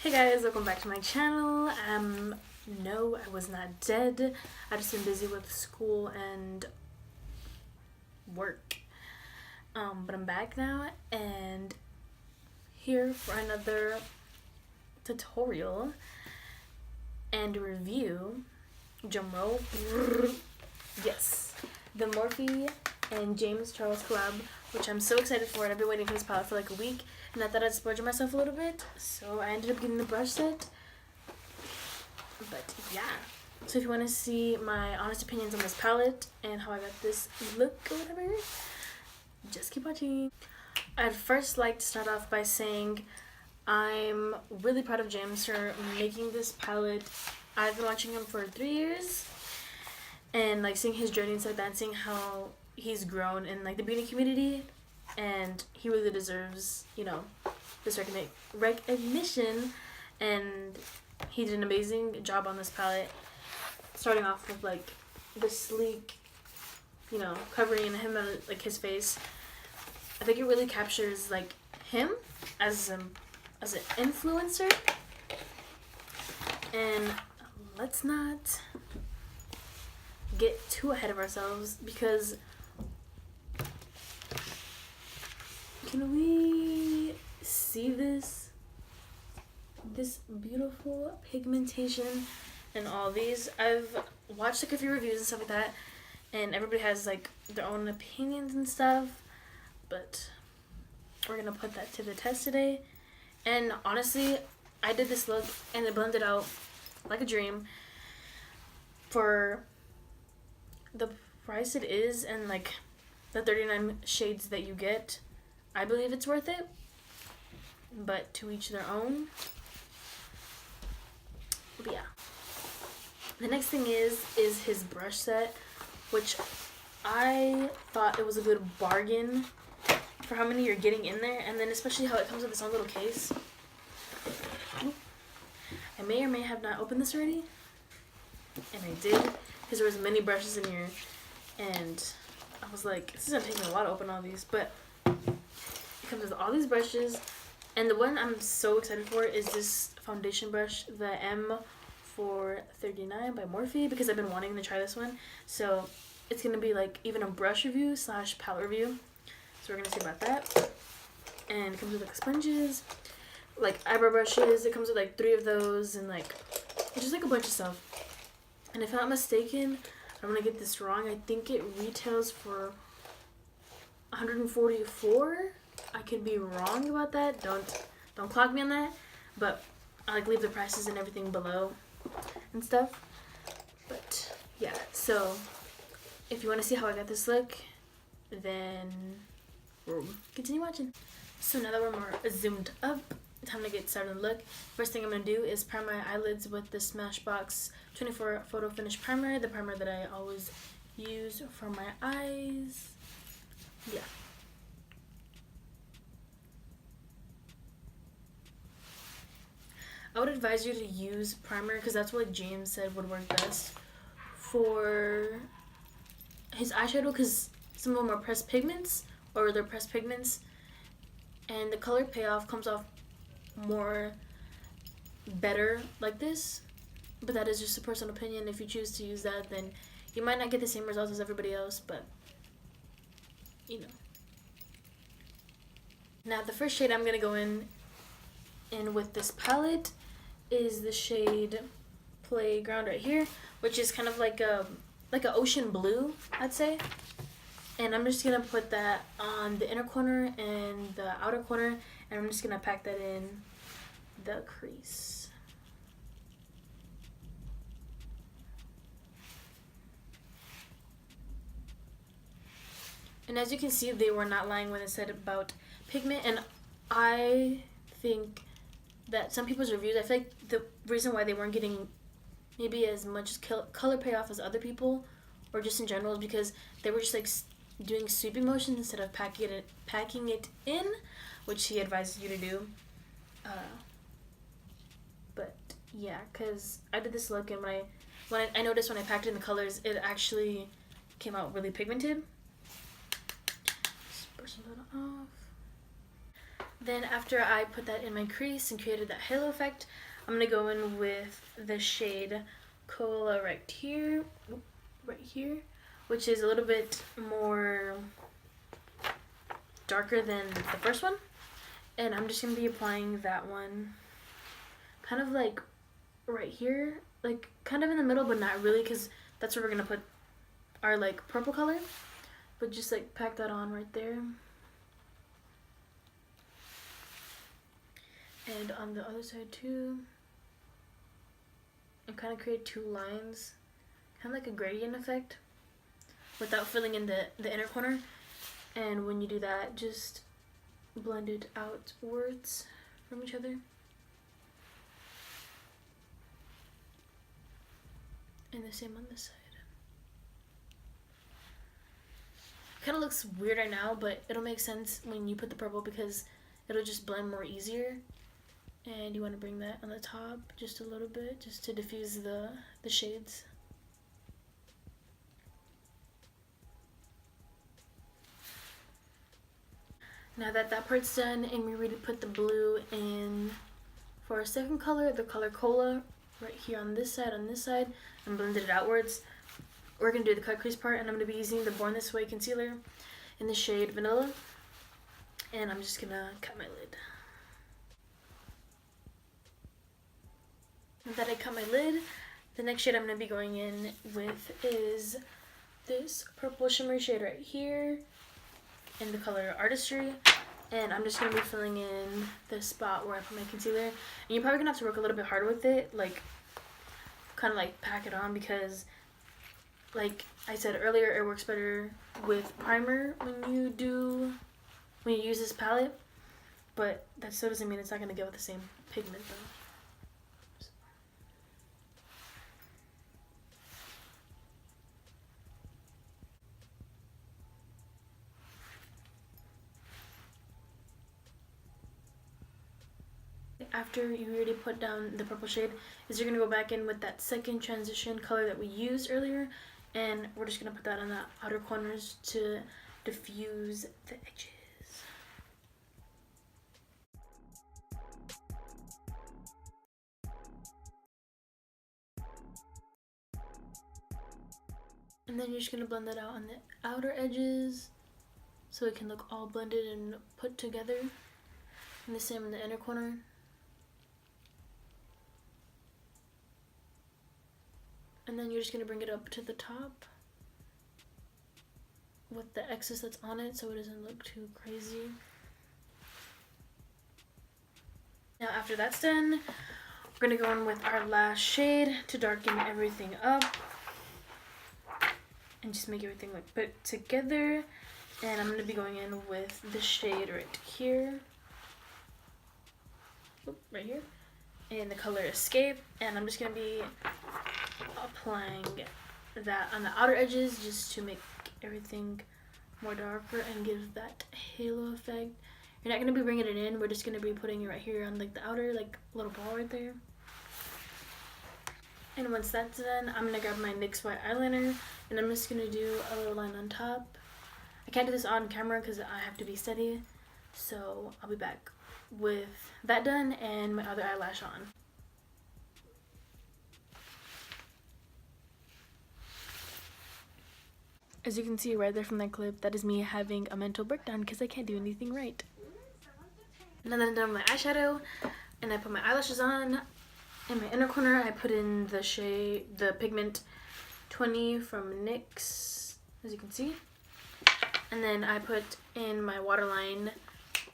Hey guys, welcome back to my channel. No, I was not dead. I just been busy with school and work. But I'm back now and here for another tutorial and review. Drumroll. Yes, the Morphe and James Charles collab, which I'm so excited for, and I've been waiting for this palette for like a week, and I thought I'd splurge on myself a little bit, so I ended up getting the brush set. But yeah, so if you want to see my honest opinions on this palette and how I got this look or whatever, just keep watching. I'd first like to start off by saying I'm really proud of James for making this palette. I've been watching him for 3 years, and like seeing his journey and stuff like that, and seeing how he's grown in like the beauty community, and he really deserves, you know, this recognition, and he did an amazing job on this palette, starting off with like the sleek, you know, covering him and like his face. I think it really captures like him as an influencer. And let's not get too ahead of ourselves, because can we see this beautiful pigmentation in all these? I've watched like a few reviews and stuff like that, and everybody has like their own opinions and stuff, but we're gonna put that to the test today. And honestly, I did this look and it blended out like a dream. For the price it is and like the 39 shades that you get, I believe it's worth it, but to each their own. But yeah, the next thing is his brush set, which I thought it was a good bargain for how many you're getting in there, and then especially how it comes with its own little case. I may or may have not opened this already, and I did, because there was many brushes in here, and I was like, this is gonna take me a while to open all these, but it comes with all these brushes. And the one I'm so excited for is this foundation brush, the M439 by Morphe, because I've been wanting to try this one. So it's gonna be like even a brush review / palette review, so we're gonna see about that. And it comes with like sponges, like eyebrow brushes. It comes with like 3 of those, and like just like a bunch of stuff. And if I'm not mistaken, I'm gonna get this wrong, I think it retails for $144. I could be wrong about that. Don't clock me on that. But I like leave the prices and everything below and stuff. But yeah, so if you want to see how I got this look, then we'll continue watching. So now that we're more zoomed up, time to get started on the look. First thing I'm going to do is prime my eyelids with the Smashbox 24 Photo Finish Primer, the primer that I always use for my eyes. Yeah. I would advise you to use primer, because that's what James said would work best for his eyeshadow, because some of them are pressed pigments, or they're pressed pigments, and the color payoff comes off more better like this. But that is just a personal opinion. If you choose to use that, then you might not get the same results as everybody else, but you know. Now the first shade I'm gonna go in with this palette is the shade Playground right here, which is kind of like an ocean blue, I'd say. And I'm just gonna put that on the inner corner and the outer corner, and I'm just gonna pack that in the crease. And as you can see, they were not lying when they said about pigment, and I think that some people's reviews, I feel like the reason why they weren't getting maybe as much color payoff as other people, or just in general, is because they were just like doing sweeping motions instead of packing it in, which he advises you to do. But yeah, because I did this look, and when I noticed when I packed in the colors, it actually came out really pigmented. Just brush a little off. Then after I put that in my crease and created that halo effect, I'm going to go in with the shade Cola right here, which is a little bit more darker than the first one. And I'm just going to be applying that one kind of like right here, like kind of in the middle, but not really, because that's where we're going to put our like purple color. But just like pack that on right there. And on the other side too. And kind of create two lines, kind of like a gradient effect, without filling in the inner corner. And when you do that, just blend it outwards from each other. And the same on this side. Kind of looks weird right now, but it'll make sense when you put the purple because it'll just blend more easier. And you want to bring that on the top just a little bit, just to diffuse the shades. Now that that part's done, and we already put the blue in for our second color, the color Cola, right here on this side, and blended it outwards. We're going to do the cut crease part, and I'm going to be using the Born This Way concealer in the shade Vanilla. And I'm just going to cut my lid. Now that I cut my lid, the next shade I'm going to be going in with is this purple shimmery shade right here in the color Artistry. And I'm just going to be filling in the spot where I put my concealer. And you're probably going to have to work a little bit harder with it, like kind of like pack it on, because like I said earlier, it works better with primer when you use this palette, but that still doesn't mean it's not going to go with the same pigment though. After you already put down the purple shade, is you're going to go back in with that second transition color that we used earlier, and we're just going to put that on the outer corners to diffuse the edges. And then you're just going to blend that out on the outer edges so it can look all blended and put together. And the same in the inner corner. And then you're just going to bring it up to the top with the excess that's on it so it doesn't look too crazy. Now after that's done, we're going to go in with our last shade to darken everything up and just make everything like put together. And I'm going to be going in with the shade right here. Right here. In the color Escape. And I'm just going to be applying that on the outer edges just to make everything more darker and give that halo effect. You're not going to be bringing it in, we're just going to be putting it right here on like the outer like little ball right there. And once that's done, I'm going to grab my NYX white eyeliner and I'm just going to do a little line on top. I can't do this on camera because I have to be steady, so I'll be back with that done and my other eyelash on. As you can see right there from that clip, that is me having a mental breakdown because I can't do anything right. And then I'm done with my eyeshadow, and I put my eyelashes on. In my inner corner, I put in the pigment 20 from NYX, as you can see. And then I put in my waterline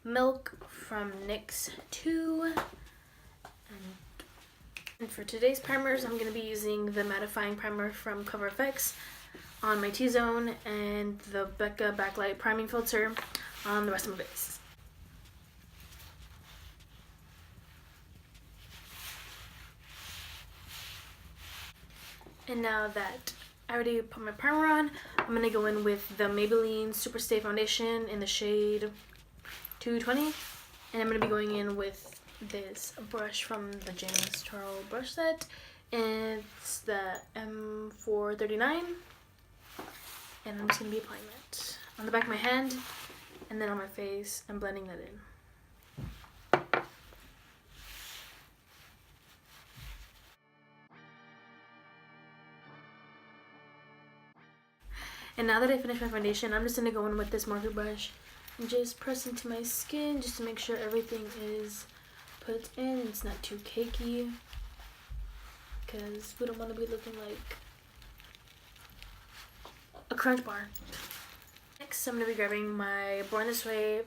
Milk from NYX 2. And for today's primers, I'm going to be using the mattifying primer from Cover FX on my T-zone and the Becca Backlight Priming Filter on the rest of my base. And now that I already put my primer on, I'm going to go in with the Maybelline Super Stay Foundation in the shade 220. And I'm going to be going in with this brush from the James Charles brush set. And it's the M439. And I'm just going to be applying that on the back of my hand and then on my face and blending that in. And now that I finished my foundation, I'm just going to go in with this Morphe brush and just press into my skin just to make sure everything is put in. It's not too cakey, because we don't want to be looking like a crunch bar. Next, I'm going to be grabbing my Born This Way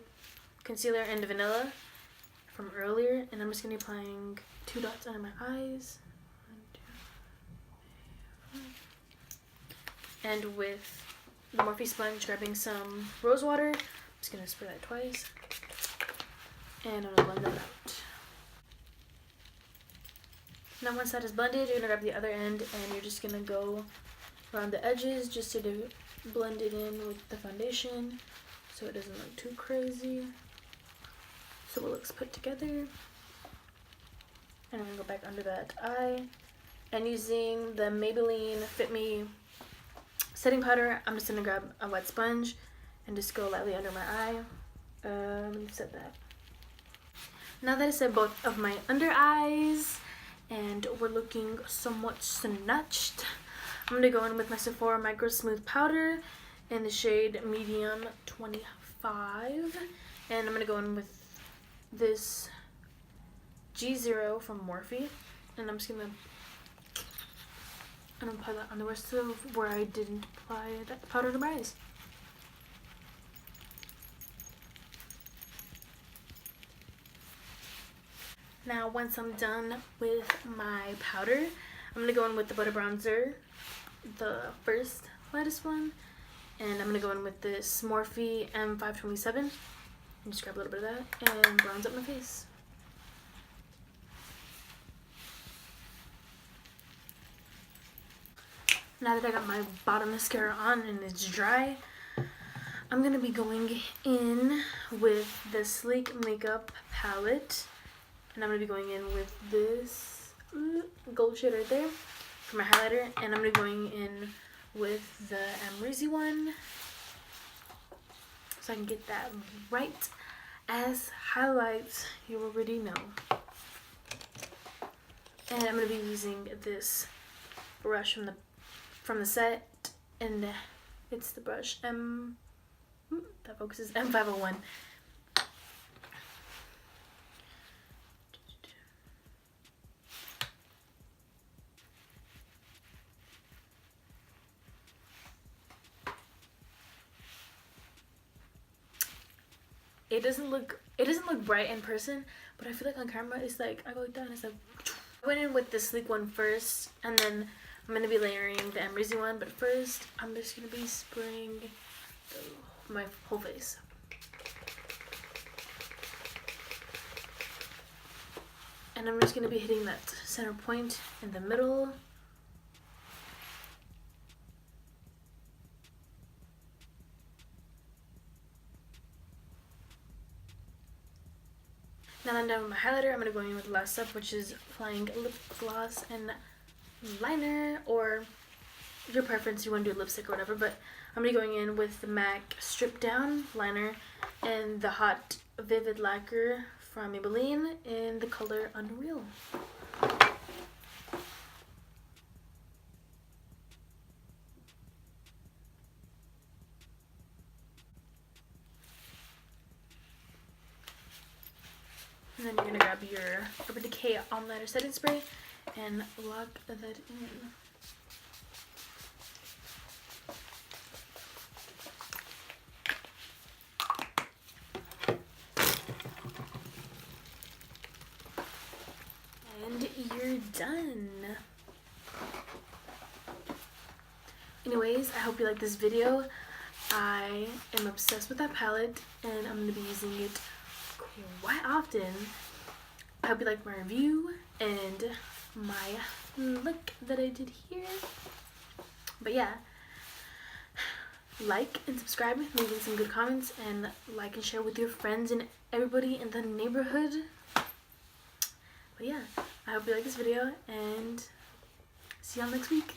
concealer in the vanilla from earlier, and I'm just going to be applying 2 dots under my eyes. 1, 2, 3, 4. And with the Morphe sponge, grabbing some rose water. I'm just going to spray that twice. And I'm going to blend that out. Now once that is blended, you're going to grab the other end and you're just going to go around the edges just to blend it in with the foundation so it doesn't look too crazy. So it looks put together. And I'm going to go back under that eye. And using the Maybelline Fit Me setting powder, I'm just going to grab a wet sponge and just go lightly under my eye. Let me set that. Now that I set both of my under eyes and we're looking somewhat snatched, I'm going to go in with my Sephora Micro Smooth Powder in the shade Medium 25. And I'm going to go in with this G0 from Morphe. And I'm just going to apply that on the rest of where I didn't apply that powder to my eyes. Now once I'm done with my powder, I'm going to go in with the Butter Bronzer, the first lightest one. And I'm going to go in with this Morphe M527. And just grab a little bit of that and bronze up my face. Now that I got my bottom mascara on and it's dry, I'm going to be going in with the Sleek Makeup palette. And I'm going to be going in with this gold shade right there for my highlighter. And I'm going to be going in with the Amrezy one, so I can get that right as highlights, you already know. And I'm going to be using this brush from the set, and it's the brush that focuses M501. It doesn't look bright in person, but I feel like on camera it's like I go like that and it's like I went in with the Sleek one first, and then I'm gonna be layering the Amrezy one, but first I'm just gonna be spraying my whole face. And I'm just gonna be hitting that center point in the middle. Now that I'm done with my highlighter, I'm going to go in with the last step, which is applying lip gloss and liner, or your preference, you want to do lipstick or whatever, but I'm going to be going in with the MAC Strip Down liner and the Hot Vivid Lacquer from Maybelline in the color Unreal. And then you're going to grab your Urban Decay All-Nighter Setting Spray and lock that in. And you're done. Anyways, I hope you like this video. I am obsessed with that palette and I'm going to be using it quite often. I hope you liked my review and my look that I did here. But yeah, like and subscribe, leaving some good comments, and like and share with your friends and everybody in the neighborhood. But yeah, I hope you like this video and see y'all next week.